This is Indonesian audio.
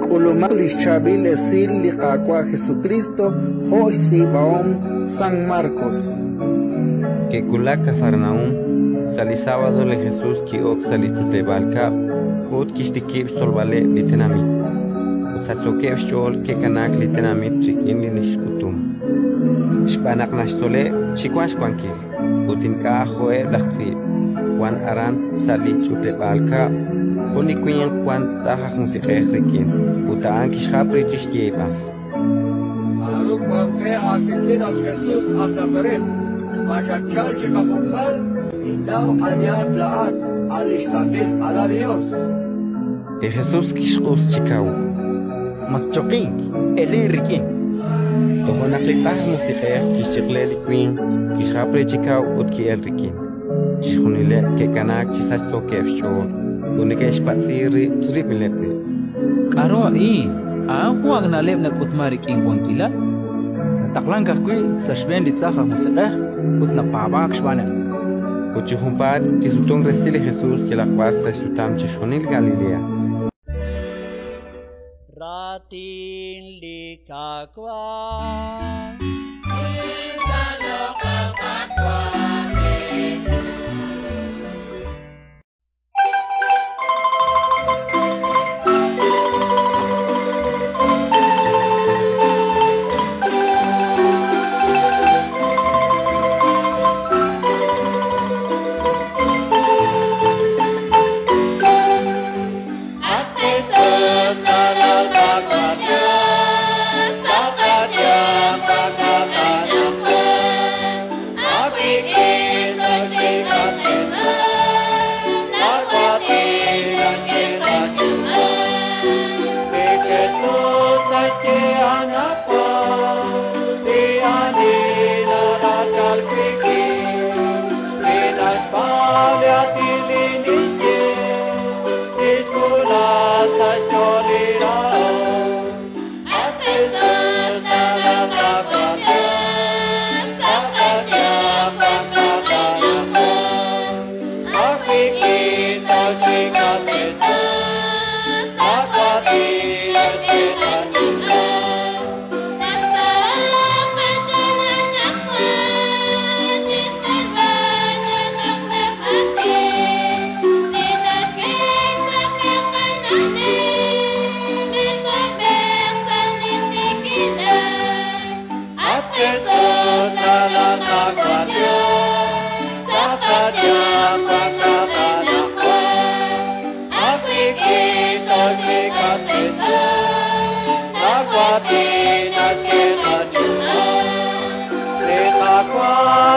Kulumak lichabil esil liqaqua Jesucristo hoy sibaom San Marcos. Que kulak Cafarnaum sali sábado le Jesús ki ok sali tutebalka ut kishtikib solvale litenami. Usatsokev shol ke kanak litenami chikin linishkutum. Shpanak nashtole chikwash kwanki. Utin ka joe laxi. Kwan aran sali tutebalka. Huni kuyen kwan tsahak musikhekhrikin. Utaan kishapri chishtiepa. Alu kwan fe akikid al Jesus al Nazaret. Machachal chikafumbal. Indao anyat laat al istabil ala Dios. E Jesús kishkus chikau. Matchokin, elirikin. Tohonak litzah musikher kishchikleli queen, kishapre chikau ut ki elrikin. Chihunile ke kanak chisach sokev shol. Unike spatsiri tripilepti. Karo ang huwag na lep na kutmarik ing kwangkila. Nataklang kakwi sa shben litzah musikher ut napabak shbane. Uchihumpad kisutong resili Jesús kilakbar sa sutam chishunil Galilea. Ratin likakwa Aqua